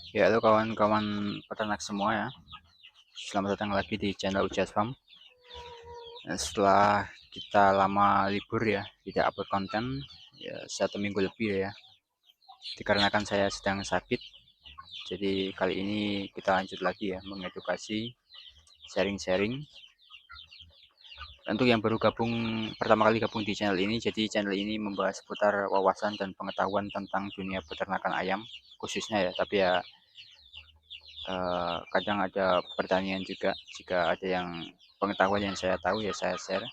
Ya, halo kawan-kawan peternak semua ya. Selamat datang lagi di channel Ujas Farm. Setelah kita lama libur ya, tidak upload konten ya 1 minggu lebih ya. Dikarenakan saya sedang sakit, jadi kali ini kita lanjut lagi ya mengedukasi, sharing-sharing. Untuk yang baru gabung pertama kali gabung di channel ini, jadi channel ini membahas seputar wawasan dan pengetahuan tentang dunia peternakan ayam khususnya ya. Tapi ya kadang ada pertanyaan juga, jika ada yang pengetahuan yang saya tahu ya saya share,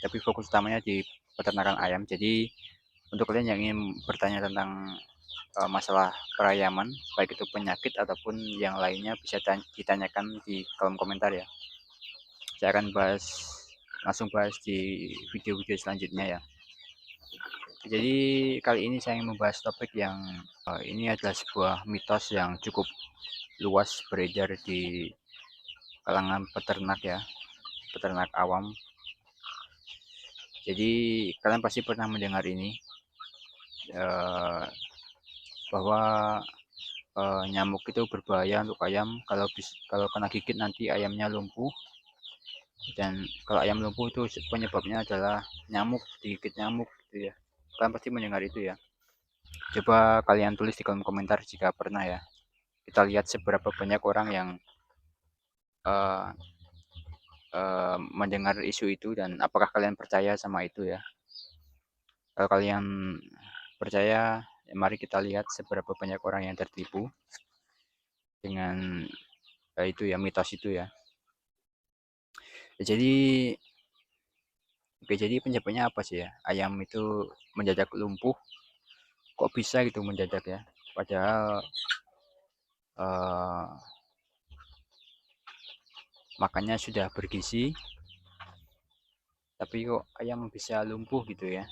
tapi fokus utamanya di peternakan ayam. Jadi untuk kalian yang ingin bertanya tentang masalah perayaman, baik itu penyakit ataupun yang lainnya, bisa ditanyakan di kolom komentar ya. Saya akan langsung bahas di video-video selanjutnya ya. Jadi kali ini saya ingin membahas topik yang ini adalah sebuah mitos yang cukup luas beredar di kalangan peternak ya, peternak awam. Jadi kalian pasti pernah mendengar ini, bahwa nyamuk itu berbahaya untuk ayam. Kalau kena gigit nanti ayamnya lumpuh, dan kalau ayam lumpuh itu penyebabnya adalah nyamuk, digigit nyamuk gitu ya. Kalian pasti mendengar itu ya. Coba kalian tulis di kolom komentar jika pernah ya. Kita lihat seberapa banyak orang yang uh, mendengar isu itu, dan apakah kalian percaya sama itu ya. Kalau kalian percaya, ya mari kita lihat seberapa banyak orang yang tertipu dengan itu ya, mitos itu ya. Jadi jadi penyebabnya apa sih ya? Ayam itu mendadak lumpuh, kok bisa gitu mendadak ya? Padahal eh, makannya sudah bergizi, tapi kok ayam bisa lumpuh gitu ya?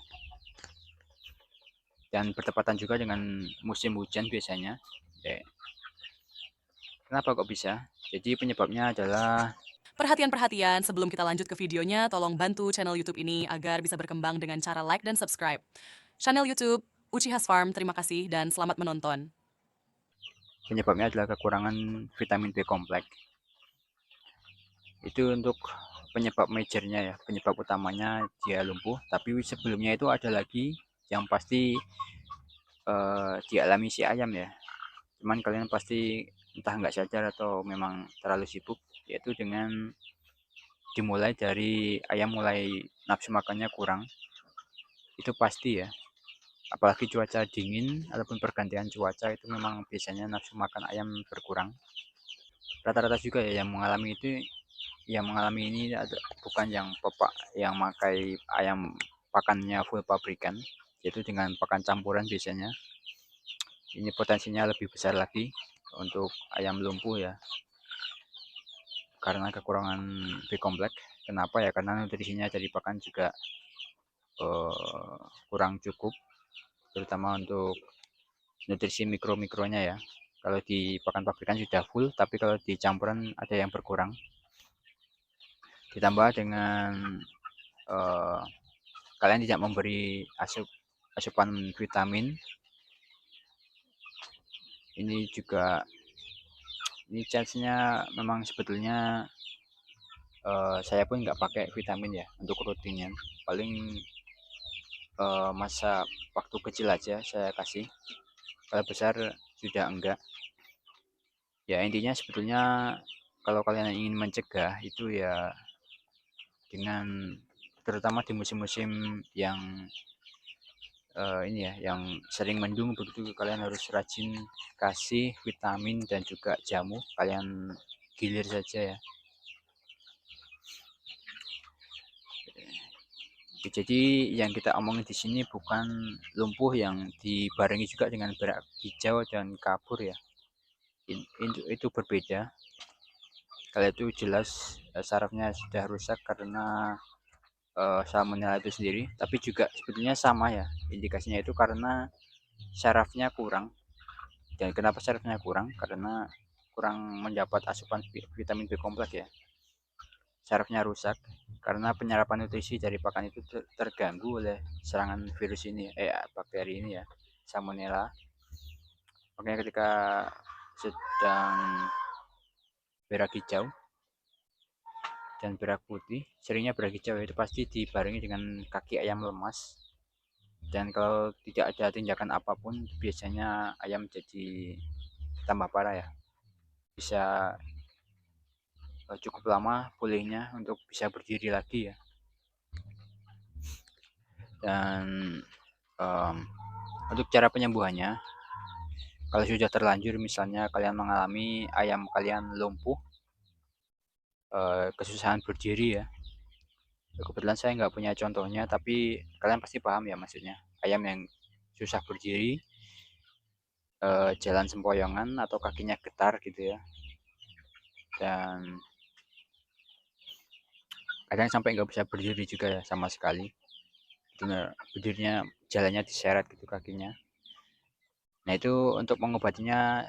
Dan bertepatan juga dengan musim hujan biasanya. Kenapa kok bisa? Jadi penyebabnya adalah Perhatian-perhatian, sebelum kita lanjut ke videonya, tolong bantu channel YouTube ini agar bisa berkembang dengan cara like dan subscribe. Channel YouTube Uchihas Farm, terima kasih dan selamat menonton. kekurangan vitamin B kompleks. Itu untuk penyebab majornya ya, penyebab utamanya dia lumpuh. Tapi sebelumnya itu ada lagi yang pasti dialami si ayam ya. Cuman kalian pasti entah nggak sadar atau memang terlalu sibuk, yaitu dengan dimulai dari ayam mulai nafsu makannya kurang. Itu pasti ya, apalagi cuaca dingin ataupun pergantian cuaca, itu memang biasanya nafsu makan ayam berkurang. Rata-rata juga ya yang mengalami ini bukan yang pepak yang pakai ayam pakannya full pabrikan, yaitu dengan pakan campuran biasanya. Ini potensinya lebih besar lagi untuk ayam lumpuh ya, karena kekurangan B kompleks. Kenapa ya? Karena nutrisinya dari pakan juga eh, kurang cukup, terutama untuk nutrisi mikro-mikronya ya. Kalau di pakan pabrikan sudah full, tapi kalau di campuran ada yang berkurang. Ditambah dengan eh, kalian tidak memberi asupan vitamin, ini juga, ini chance-nya memang sebetulnya saya pun nggak pakai vitamin ya untuk rutinnya. Paling masa waktu kecil aja saya kasih, kalau besar sudah enggak. Ya intinya sebetulnya kalau kalian ingin mencegah itu ya, dengan terutama di musim-musim yang ini ya, yang sering mendung begitu, kalian harus rajin kasih vitamin dan juga jamu. Kalian gilir saja ya. Jadi yang kita omongin di sini bukan lumpuh yang dibarengi juga dengan berak hijau dan kabur ya. Itu berbeda. Kalau itu jelas sarafnya sudah rusak karena salmonella itu sendiri, tapi juga sebetulnya sama ya, indikasinya itu karena sarafnya kurang. Dan kenapa sarafnya kurang? Karena kurang mendapat asupan vitamin B kompleks ya. Sarafnya rusak karena penyerapan nutrisi dari pakan itu terganggu oleh serangan virus ini, bakteri ini ya, salmonella. Makanya ketika sedang berak hijau dan berak putih, seringnya berak hijau itu pasti dibarengi dengan kaki ayam lemas. Dan kalau tidak ada tindakan apapun, biasanya ayam jadi tambah parah ya. Bisa cukup lama pulihnya untuk bisa berdiri lagi ya. Dan um, untuk cara penyembuhannya, kalau sudah terlanjur misalnya kalian mengalami ayam kalian lumpuh, kesusahan berdiri ya. Kebetulan saya nggak punya contohnya, tapi kalian pasti paham ya maksudnya. Ayam yang susah berdiri, jalan sempoyongan atau kakinya getar gitu ya. Dan kadang sampai nggak bisa berdiri juga ya sama sekali. Benar, berdirinya jalannya diseret gitu kakinya. Nah itu untuk mengobatinya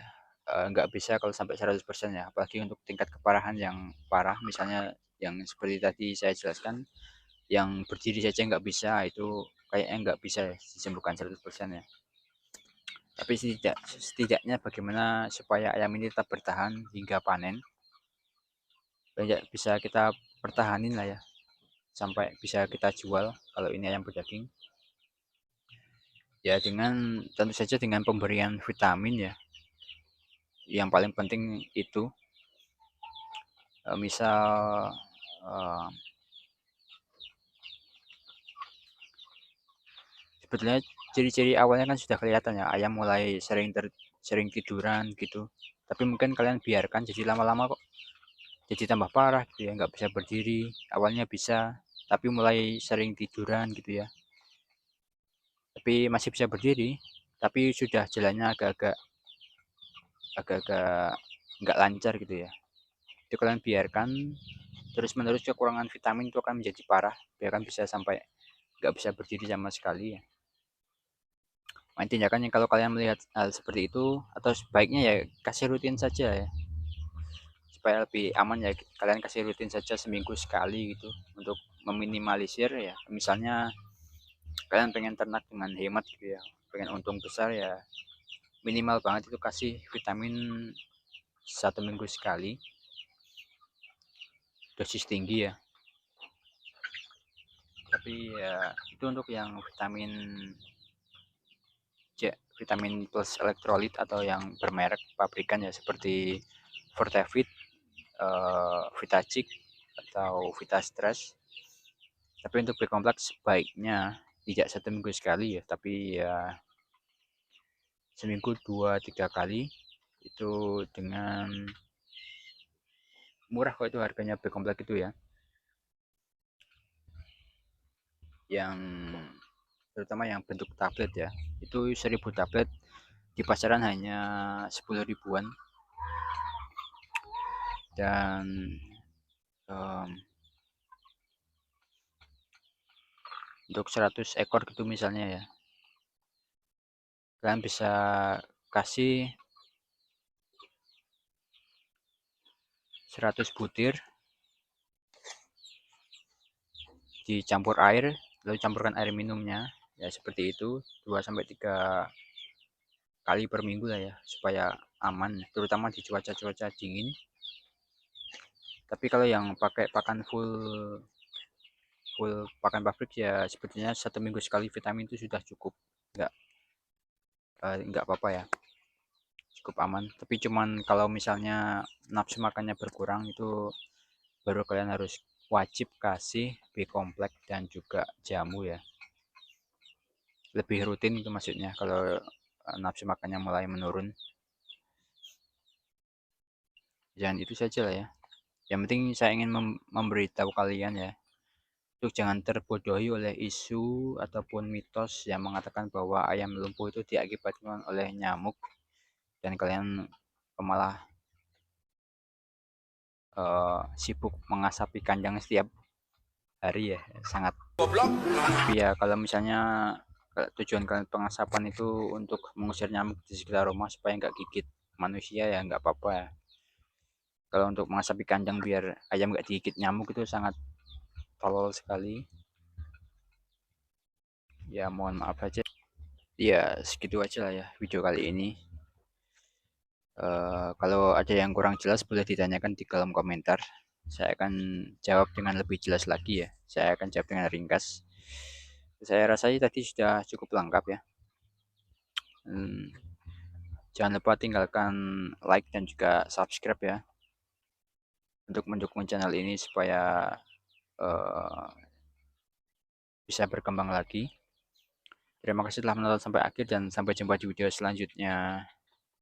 nggak bisa kalau sampai 100% ya, apalagi untuk tingkat keparahan yang parah, misalnya yang seperti tadi saya jelaskan, yang berdiri saja nggak bisa, itu kayaknya nggak bisa ya, disembuhkan 100% ya. Tapi setidaknya bagaimana supaya ayam ini tetap bertahan hingga panen, banyak bisa kita pertahanin lah ya, sampai bisa kita jual kalau ini ayam berdaging. Ya dengan tentu saja dengan pemberian vitamin ya, yang paling penting itu misal uh, sebetulnya ciri-ciri awalnya kan sudah kelihatan ya, ayam mulai sering tiduran gitu, tapi mungkin kalian biarkan jadi lama-lama kok jadi tambah parah gitu ya, nggak bisa berdiri. Awalnya bisa tapi mulai sering tiduran gitu ya, tapi masih bisa berdiri tapi sudah jalannya agak-agak nggak lancar gitu ya. Itu kalian biarkan terus menerus, kekurangan vitamin itu akan menjadi parah, bahkan bisa sampai nggak bisa berdiri sama sekali ya. Nah, tindakannya kalau kalian melihat hal seperti itu, atau sebaiknya ya kasih rutin saja ya, supaya lebih aman ya, kalian kasih rutin saja seminggu sekali gitu, untuk meminimalisir ya. Misalnya kalian pengen ternak dengan hemat gitu ya, pengen untung besar ya, minimal banget itu kasih vitamin 1 minggu sekali, dosis tinggi ya. Tapi ya itu untuk yang vitamin C, vitamin plus elektrolit atau yang bermerek pabrikan ya, seperti Fortevit, Vitachic atau Vitastress. Tapi untuk B-kompleks sebaiknya tidak 1 minggu sekali ya, tapi ya seminggu 2-3 kali, itu dengan murah kok itu harganya B-kompleks itu ya, yang terutama yang bentuk tablet ya, itu 1.000 tablet di pasaran hanya 10 ribuan. Dan um, untuk 100 ekor gitu misalnya ya, kalian bisa kasih 100 butir dicampur air, lalu campurkan air minumnya ya, seperti itu 2-3 kali per minggu lah ya, supaya aman terutama di cuaca-cuaca dingin. Tapi kalau yang pakai pakan full full pakan pabrik ya, sebetulnya 1 minggu sekali vitamin itu sudah cukup, nggak nggak apa-apa ya, cukup aman. Tapi cuman kalau misalnya nafsu makannya berkurang, itu baru kalian harus wajib kasih B-kompleks dan juga jamu ya, lebih rutin itu maksudnya kalau nafsu makannya mulai menurun. Jangan itu saja lah ya, yang penting saya ingin memberitahu kalian ya, untuk jangan terbodohi oleh isu ataupun mitos yang mengatakan bahwa ayam lumpuh itu diakibatkan oleh nyamuk, dan kalian malah sibuk mengasapi kandang setiap hari ya, sangat. Tapi ya kalau misalnya tujuan kalian pengasapan itu untuk mengusir nyamuk di sekitar rumah supaya nggak gigit manusia, ya nggak apa-apa ya. Kalau untuk mengasapi kandang biar ayam nggak digigit nyamuk, itu sangat tolol sekali. Ya mohon maaf aja. Ya segitu aja lah ya video kali ini. Kalau ada yang kurang jelas boleh ditanyakan di kolom komentar. Saya akan jawab dengan lebih jelas lagi ya. Saya akan jawab dengan ringkas. Saya rasa tadi sudah cukup lengkap ya. Jangan lupa tinggalkan like dan juga subscribe ya untuk mendukung channel ini supaya uh, bisa berkembang lagi. Terima kasih telah menonton sampai akhir dan sampai jumpa di video selanjutnya.